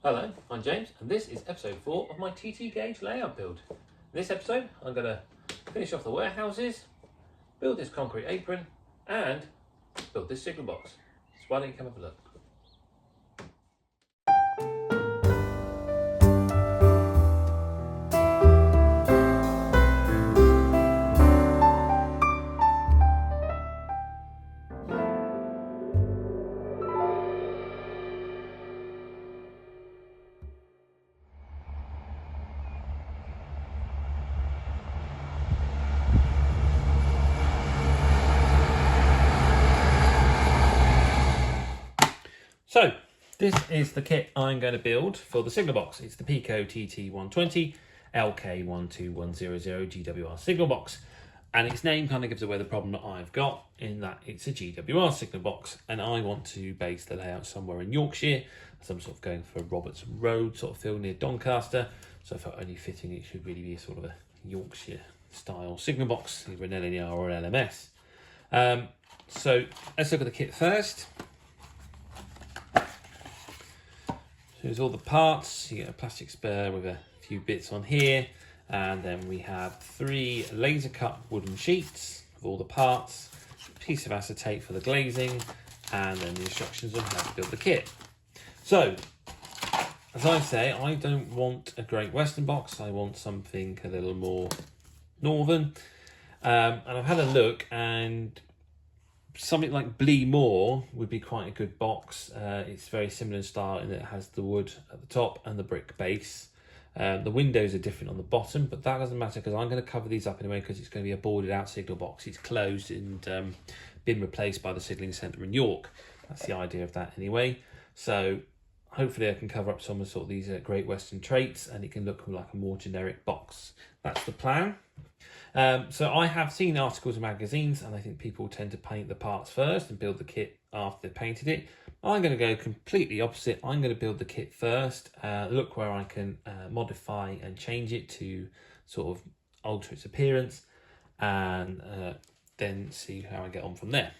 Hello, I'm James and this is episode 4 of my TT gauge layout build. In this episode I'm going to finish off the warehouses, build this concrete apron and build this signal box. So why don't you come have a look. So, this is the kit I'm going to build for the signal box. It's the Peco TT120 LK12100 GWR signal box. And its name kind of gives away the problem that I've got, in that it's a GWR signal box. And I want to base the layout somewhere in Yorkshire. So I'm sort of going for Roberts Road sort of feel near Doncaster. So for only fitting, it should really be a sort of a Yorkshire style signal box, either an LNR or an LMS. So let's look at the kit first. Here's all the parts. You get a plastic spare with a few bits on here, and then we have 3 laser cut wooden sheets of all the parts, a piece of acetate for the glazing, and then the instructions on how to build the kit. So, as I say, I don't want a Great Western box. I want something a little more northern, and I've had a look, and something like Blee Moor would be quite a good box. It's very similar in style in that it has the wood at the top and the brick base. The windows are different on the bottom, but that doesn't matter because I'm going to cover these up anyway because it's going to be a boarded out signal box. It's closed and been replaced by the Signalling Centre in York. That's the idea of that anyway. So hopefully I can cover up some of sort of these Great Western traits and it can look like a more generic box. That's the plan. So I have seen articles in magazines and I think people tend to paint the parts first and build the kit after they've painted it. I'm going to go completely opposite. I'm going to build the kit first, look where I can modify and change it to sort of alter its appearance, and then see how I get on from there.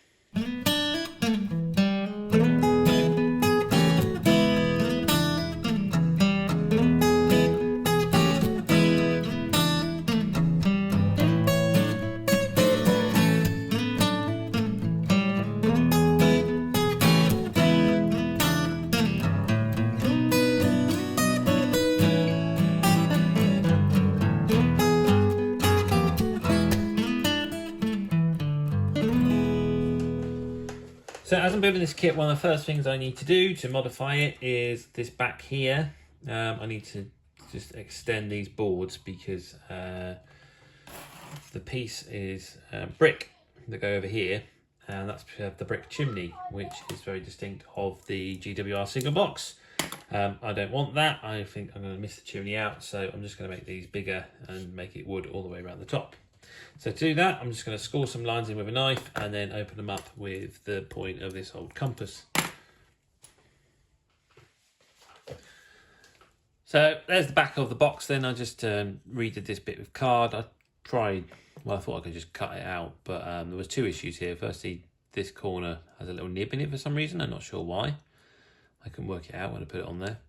So as I'm building this kit, one of the first things I need to do to modify it is this back here. I need to just extend these boards because the piece is brick that go over here, and that's the brick chimney, which is very distinct of the GWR signal box. I don't want that. I think I'm going to miss the chimney out, so I'm just going to make these bigger and make it wood all the way around the top. So to do that, I'm just going to score some lines in with a knife and then open them up with the point of this old compass. So there's the back of the box then. I just redid this bit with card. I tried, well, I thought I could just cut it out, but there was 2 issues here. Firstly, this corner has a little nib in it for some reason. I'm not sure why. I couldn't work it out when I put it on there.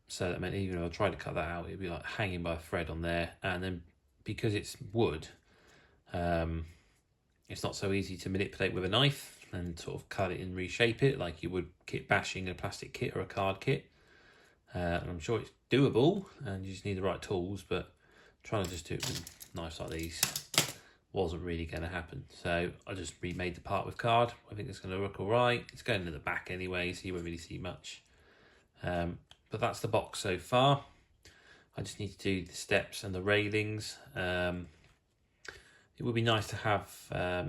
So that meant even if I tried to cut that out, it'd be like hanging by a thread on there. And then because it's wood, it's not so easy to manipulate with a knife and sort of cut it and reshape it like you would kit bashing a plastic kit or a card kit. And I'm sure it's doable and you just need the right tools, but trying to just do it with knives like these wasn't really going to happen. So I just remade the part with card. I think it's going to look all right. It's going to the back anyway, so you won't really see much. But that's the box so far. I just need to do the steps and the railings. It would be nice to have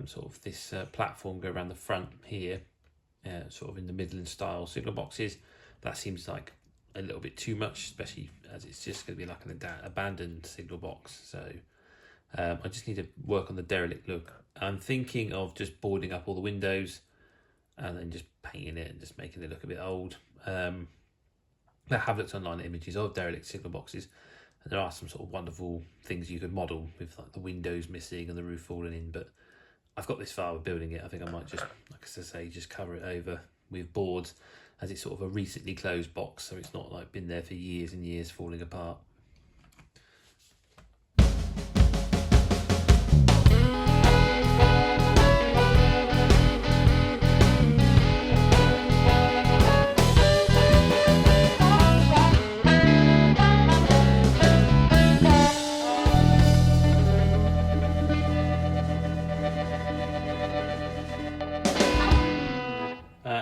sort of this platform go around the front here, sort of in the Midland style signal boxes. That seems like a little bit too much, especially as it's just going to be like an abandoned signal box. So I just need to work on the derelict look. I'm thinking of just boarding up all the windows and then just painting it and just making it look a bit old. I have looked online at images of derelict signal boxes, and there are some sort of wonderful things you could model with like the windows missing and the roof falling in, but I've got this far with building it. I think I might just, like I say, just cover it over with boards as it's sort of a recently closed box, so it's not like been there for years and years falling apart.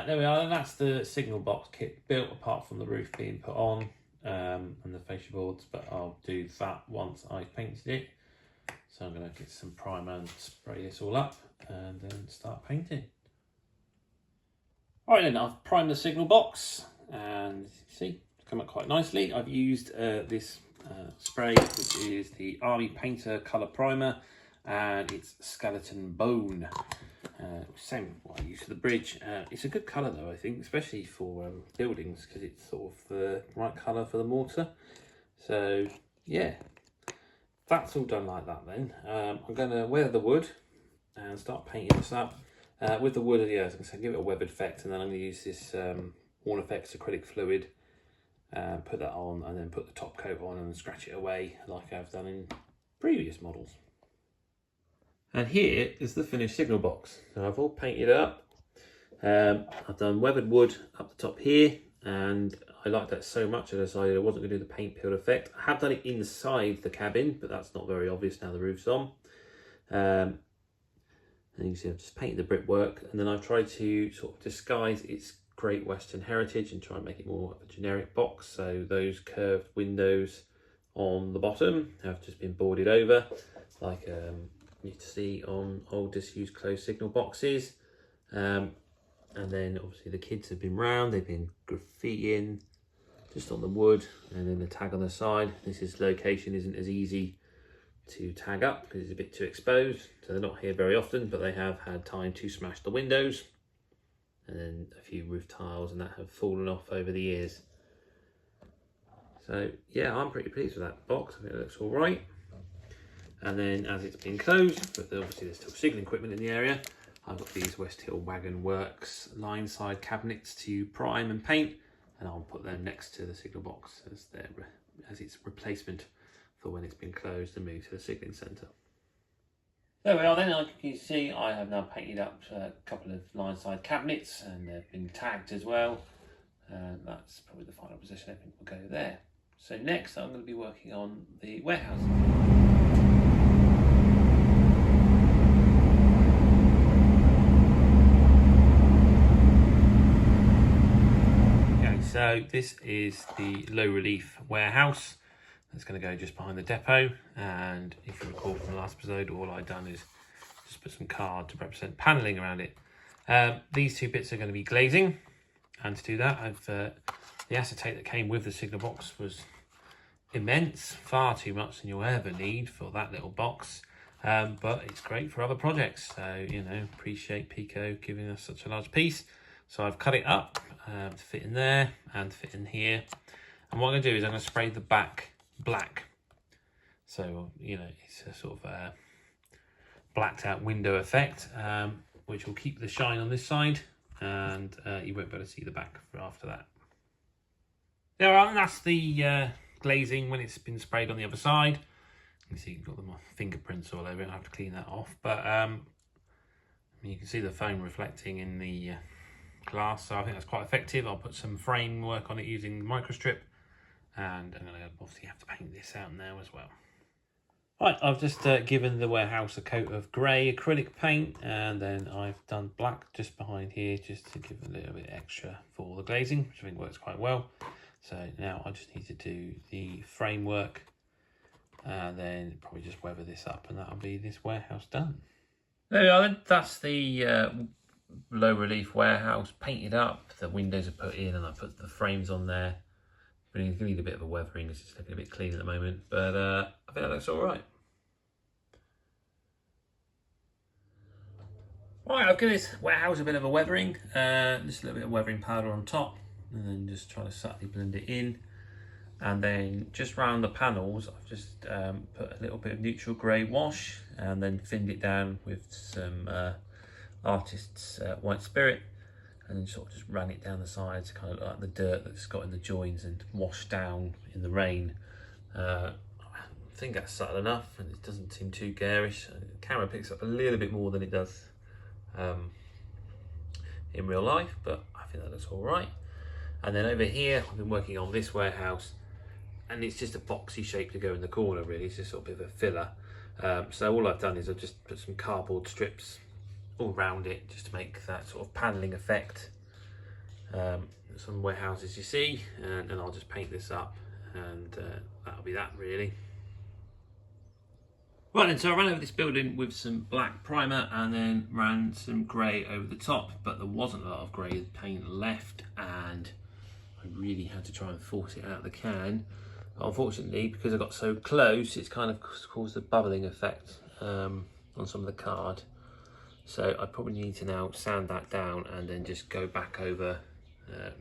There we are, and that's the signal box kit built, apart from the roof being put on and the fascia boards, but I'll do that once I've painted it. So I'm going to get some primer and spray this all up and then start painting. Alright then, I've primed the signal box and you see, it's come up quite nicely. I've used this spray, which is the Army Painter Colour Primer, and it's Skeleton Bone. Same what I use for the bridge. It's a good colour though, I think, especially for buildings, because it's sort of the right colour for the mortar. So yeah, that's all done like that then. I'm going to weather the wood and start painting this up. With the wood, yeah, as I can say, give it a weathered effect, and then I'm going to use this Worn Effects acrylic fluid, put that on, and then put the top coat on and scratch it away like I've done in previous models. And here is the finished signal box. So I've all painted it up. I've done weathered wood up the top here, and I liked that so much I decided I wasn't going to do the paint peel effect. I have done it inside the cabin, but that's not very obvious now the roof's on. And you can see I've just painted the brickwork, and then I've tried to sort of disguise its Great Western heritage and try and make it more of a generic box. So those curved windows on the bottom have just been boarded over, like you see on old disused closed signal boxes. And then obviously the kids have been round, they've been graffitiing just on the wood, and then the tag on the side. This location isn't as easy to tag up because it's a bit too exposed, so they're not here very often, but they have had time to smash the windows, and then a few roof tiles and that have fallen off over the years. So yeah, I'm pretty pleased with that box. I think it looks all right. And then as it's been closed, but obviously there's still signalling equipment in the area, I've got these West Hill Wagon Works line side cabinets to prime and paint, and I'll put them next to the signal box as its replacement for when it's been closed and moved to the signalling centre. There we are then. Like you can see, I have now painted up a couple of line side cabinets, and they've been tagged as well. That's probably the final position. I think will go there. So next I'm going to be working on the warehouse. So this is the low relief warehouse that's going to go just behind the depot, and if you recall from the last episode, all I've done is just put some card to represent panelling around it. These two bits are going to be glazing, and to do that the acetate that came with the signal box was immense, far too much than you'll ever need for that little box, but it's great for other projects, so you know, appreciate Peco giving us such a large piece. So I've cut it up to fit in there and fit in here. And what I'm going to do is I'm going to spray the back black. So, you know, it's a sort of blacked out window effect, which will keep the shine on this side, and you won't be able to see the back for after that. There we are, and that's the glazing when it's been sprayed on the other side. You can see you've got my fingerprints all over it. I have to clean that off. But you can see the foam reflecting in the glass, so I think that's quite effective. I'll put some framework on it using microstrip, and I'm going to obviously have to paint this out now as well. Right, I've just given the warehouse a coat of grey acrylic paint, and then I've done black just behind here just to give a little bit extra for the glazing, which I think works quite well. So now I just need to do the framework and then probably just weather this up, and that'll be this warehouse done. There we are then, that's the low relief warehouse painted up. The windows are put in and I put the frames on there. But it's going to need a bit of a weathering because it's looking a bit clean at the moment, but I think that looks all right. Right, I've given this warehouse a bit of a weathering, just a little bit of weathering powder on top, and then just try to subtly blend it in. And then just round the panels, I've just put a little bit of neutral grey wash and then thinned it down with some Artist's White Spirit, and then sort of just ran it down the sides, kind of like the dirt that's got in the joins and washed down in the rain. I think that's subtle enough, and it doesn't seem too garish. The camera picks up a little bit more than it does in real life, but I think that looks all right. And then over here, I've been working on this warehouse, and it's just a boxy shape to go in the corner, really. It's just sort of a bit of a filler. So all I've done is I've just put some cardboard strips all around it, just to make that sort of paneling effect. Some warehouses you see, and I'll just paint this up, and that'll be that, really. Right then, so I ran over this building with some black primer and then ran some grey over the top, but there wasn't a lot of grey paint left, and I really had to try and force it out of the can. But unfortunately, because I got so close, it's kind of caused a bubbling effect on some of the card. So I probably need to now sand that down and then just go back over.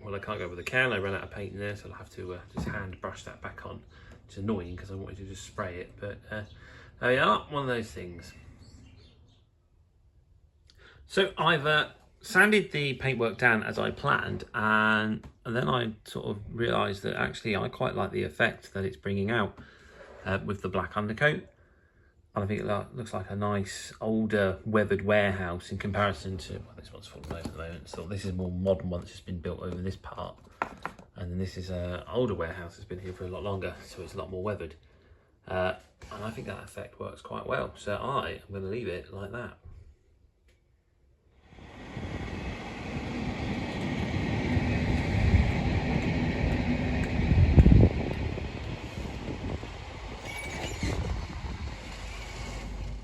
Well, I can't go over the can, I ran out of paint in there, so I'll have to just hand brush that back on. It's annoying because I wanted to just spray it, but there we are, one of those things. So I've sanded the paintwork down as I planned, and then I sort of realised that actually I quite like the effect that it's bringing out with the black undercoat. And I think it looks like a nice older weathered warehouse in comparison to, well, this one's fallen over at the moment, so this is a more modern one that's just been built over this part. And then this is an older warehouse that's been here for a lot longer, so it's a lot more weathered. And I think that effect works quite well, so I am going to leave it like that.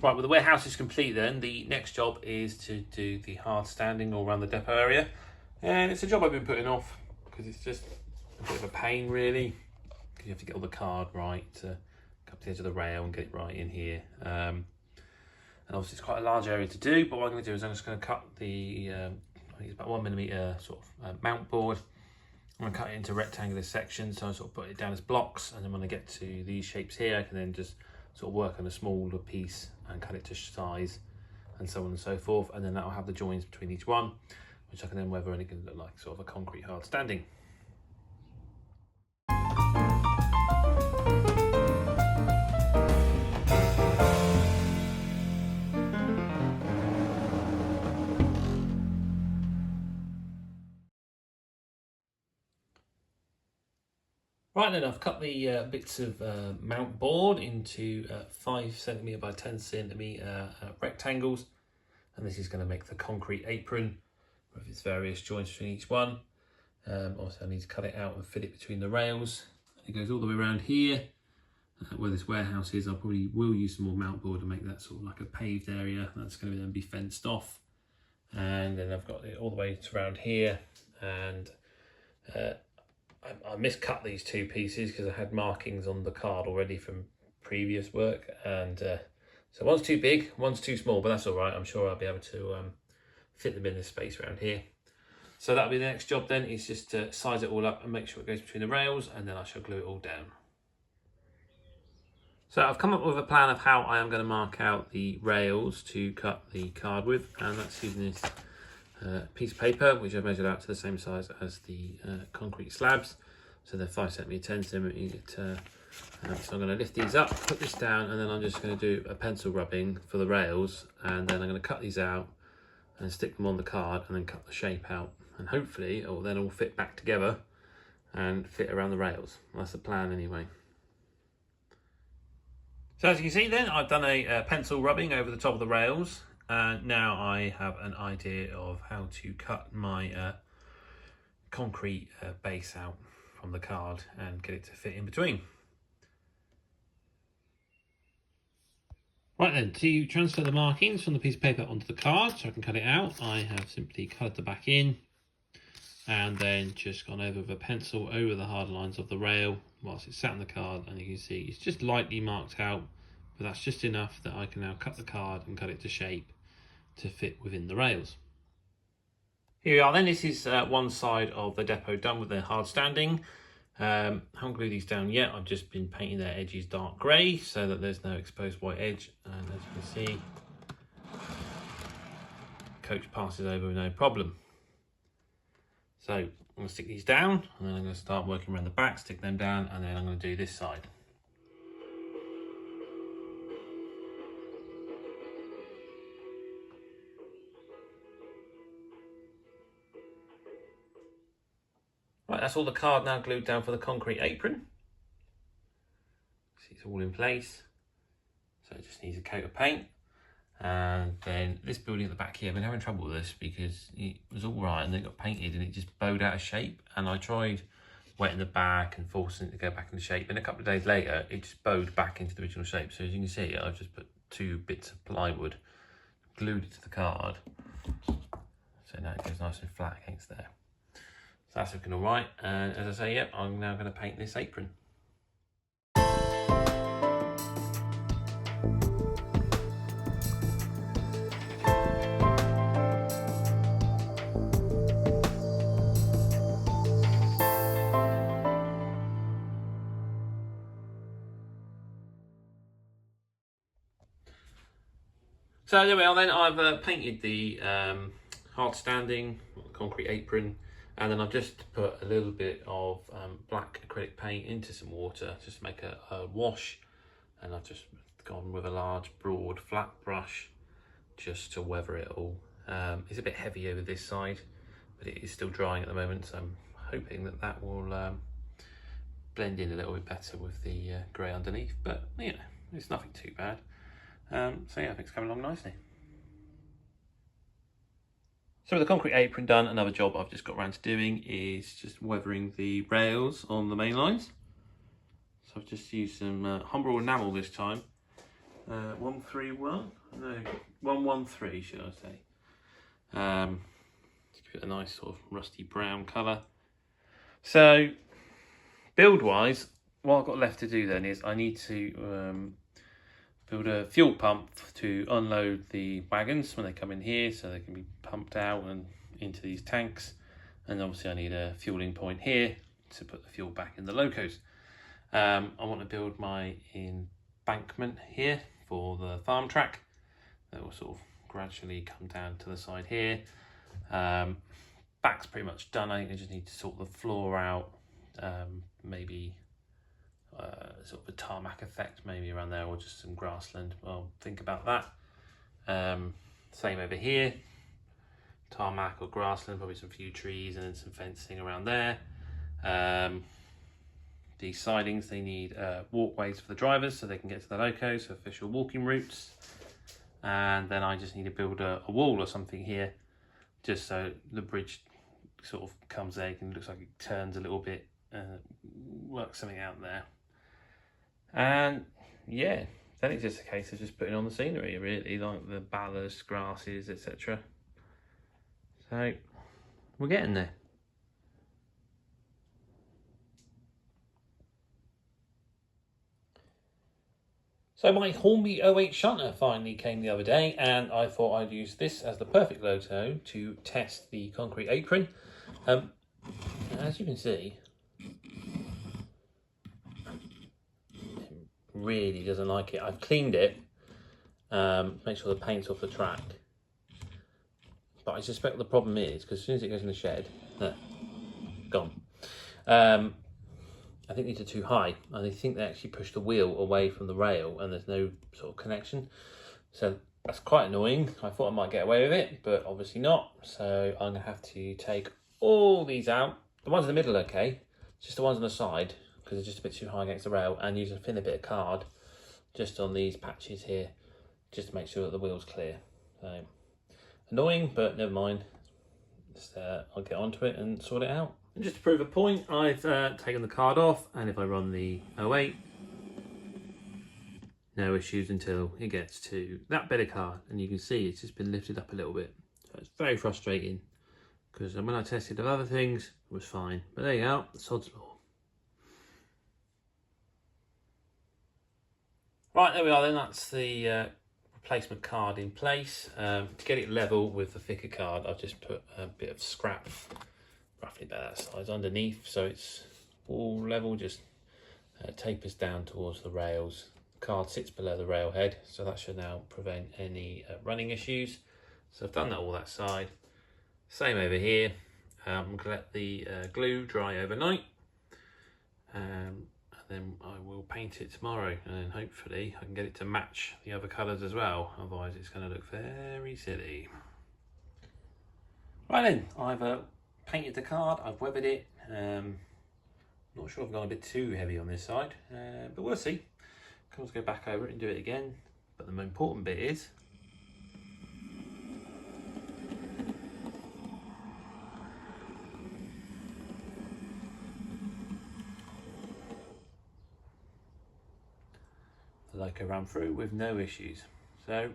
Right, well, the warehouse is complete then. The next job is to do the hard standing all around the depot area. And it's a job I've been putting off because it's just a bit of a pain, really. Because you have to get all the card right to come to the edge of the rail and get it right in here. And obviously it's quite a large area to do, but what I'm going to do is I'm just going to cut the, I think it's about 1mm sort of mount board. I'm going to cut it into rectangular sections, so I sort of put it down as blocks, and then when I get to these shapes here, I can then just sort of work on a smaller piece and cut it to size, and so on and so forth, and then that'll have the joins between each one, which I can then weather, and it can look like sort of a concrete hard standing. Right then, I've cut the bits of mount board into 5cm by 10cm rectangles, and this is going to make the concrete apron with its various joints between each one. Also, I need to cut it out and fit it between the rails. It goes all the way around here where this warehouse is. I probably will use some more mount board to make that sort of like a paved area. That's going to then be fenced off, and then I've got it all the way to around here, and I miscut these two pieces because I had markings on the card already from previous work, and so one's too big, one's too small, but that's all right. I'm sure I'll be able to fit them in this space around here. So that'll be the next job then, is just to size it all up and make sure it goes between the rails, and then I shall glue it all down. So I've come up with a plan of how I am going to mark out the rails to cut the card with, and that's using this piece of paper which I've measured out to the same size as the concrete slabs, so they're 5cm, 10cm. So I'm going to lift these up, put this down, and then I'm just going to do a pencil rubbing for the rails, and then I'm going to cut these out and stick them on the card, and then cut the shape out, and hopefully it will then all fit back together and fit around the rails. That's the plan anyway. So as you can see then, I've done a pencil rubbing over the top of the rails, and now I have an idea of how to cut my concrete base out from the card and get it to fit in between. Right then, to transfer the markings from the piece of paper onto the card so I can cut it out, I have simply coloured the back in and then just gone over with a pencil over the hard lines of the rail whilst it's sat on the card, and you can see it's just lightly marked out, but that's just enough that I can now cut the card and cut it to shape to fit within the rails. Here we are then, this is one side of the depot done with the hard standing. I haven't glued these down yet, I've just been painting their edges dark grey so that there's no exposed white edge, and as you can see, coach passes over with no problem. So I'm going to stick these down, and then I'm going to start working around the back, stick them down, and then I'm going to do this side. Right, that's all the card now glued down for the concrete apron. See, it's all in place. So it just needs a coat of paint. And then this building at the back here, I've been having trouble with this because it was all right and then it got painted and it just bowed out of shape. And I tried wetting the back and forcing it to go back into shape. And a couple of days later, it just bowed back into the original shape. So as you can see, I've just put 2 bits of plywood, glued it to the card. So now it goes nice and flat against there. So that's looking all right. And as I say, yep, I'm now going to paint this apron. So there we are then, I've painted the hard standing concrete apron, and then I've just put a little bit of black acrylic paint into some water just to make a wash, and I've just gone with a large broad flat brush just to weather it all. It's a bit heavy over this side, but it is still drying at the moment, so I'm hoping that that will blend in a little bit better with the grey underneath, but you know, it's nothing too bad. So yeah, I think it's coming along nicely. So with the concrete apron done, another job I've just got around to doing is just weathering the rails on the main lines. So I've just used some Humbrol enamel this time. 131? No, 113 should I say. To give it a nice sort of rusty brown colour. So build wise, what I've got left to do then is I need to build a fuel pump to unload the wagons when they come in here so they can be pumped out and into these tanks, and obviously I need a fueling point here to put the fuel back in the locos. I want to build my embankment here for the farm track that will sort of gradually come down to the side here. Back's pretty much done. I think I just need to sort the floor out, maybe sort of a tarmac effect maybe around there, or just some grassland. I'll think about that. Same over here, tarmac or grassland, probably some few trees and then some fencing around there. These sidings, they need walkways for the drivers so they can get to the locos, so official walking routes. And then I just need to build a wall or something here, just so the bridge sort of comes there and looks like it turns a little bit, work something out there. And yeah, then it's just a case of just putting on the scenery really, like the ballast, grasses, etc. So we're getting there. So my Hornby 08 shunter finally came the other day, and I thought I'd use this as the perfect loto to test the concrete apron. As you can see, really doesn't like it. I've cleaned it, make sure the paint's off the track, but I suspect the problem is because as soon as it goes in the shed, gone. I think these are too high, and I think they actually push the wheel away from the rail and there's no sort of connection, so that's quite annoying. I thought I might get away with it, but obviously not, so I'm gonna have to take all these out. The ones in the middle are okay, just the ones on the side because they're just a bit too high against the rail, and use a thin bit of card just on these patches here just to make sure that the wheel's clear. So annoying, but never mind. Just, I'll get onto it and sort it out. And just to prove a point, I've taken the card off, and if I run the 08, no issues until it gets to that bit of card, and you can see it's just been lifted up a little bit. So it's very frustrating because when I tested the other things, it was fine. But there you go, sod's law. Right, there we are then, that's the replacement card in place. To get it level with the thicker card, I've just put a bit of scrap, roughly about that size, underneath, so it's all level, just tapers down towards the rails. The card sits below the rail head, so that should now prevent any running issues. So I've done that all that side. Same over here, I'm going to let the glue dry overnight, and then I will paint it tomorrow, and then hopefully I can get it to match the other colours as well, otherwise it's going to look very silly. Right then, I've painted the card, I've weathered it. Not sure if I've gone a bit too heavy on this side, but we'll see. Can always go back over it and do it again, but the more important bit is the loco ran through with no issues, so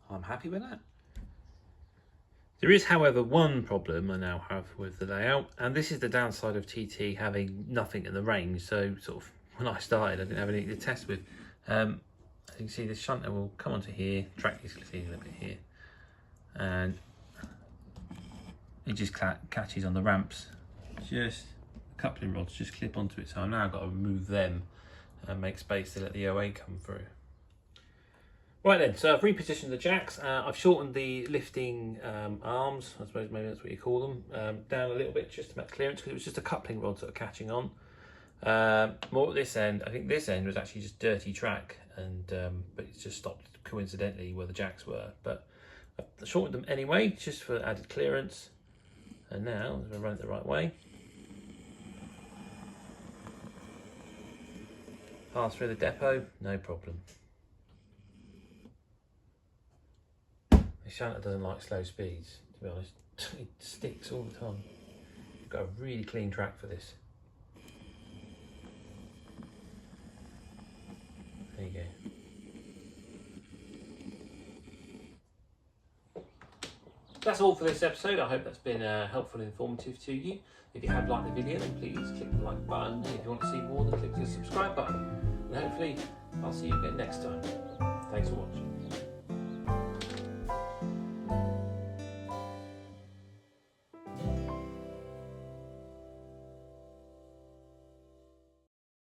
I'm happy with that. There is, however, one problem I now have with the layout, and this is the downside of TT having nothing in the range. So sort of when I started, I didn't have anything to test with. As you can see, the shunter will come onto here, track is a little bit here, and it just catches on the ramps. Just a coupling rods just clip onto it, so I've now got to remove them and make space to let the OA come through. Right then, so I've repositioned the jacks. I've shortened the lifting arms, I suppose maybe that's what you call them, down a little bit just to make clearance, because it was just a coupling rod sort of catching on. More at this end, I think this end was actually just dirty track, and but it's just stopped coincidentally where the jacks were. But I've shortened them anyway, just for added clearance. And now, I'm going to run it the right way. Pass through the depot, no problem. The shunter doesn't like slow speeds, to be honest. It sticks all the time. You've got a really clean track for this. There you go. That's all for this episode. I hope that's been helpful and informative to you. If you have liked the video, then please click the like button. And if you want to see more, then click the subscribe button. And hopefully I'll see you again next time. Thanks for watching.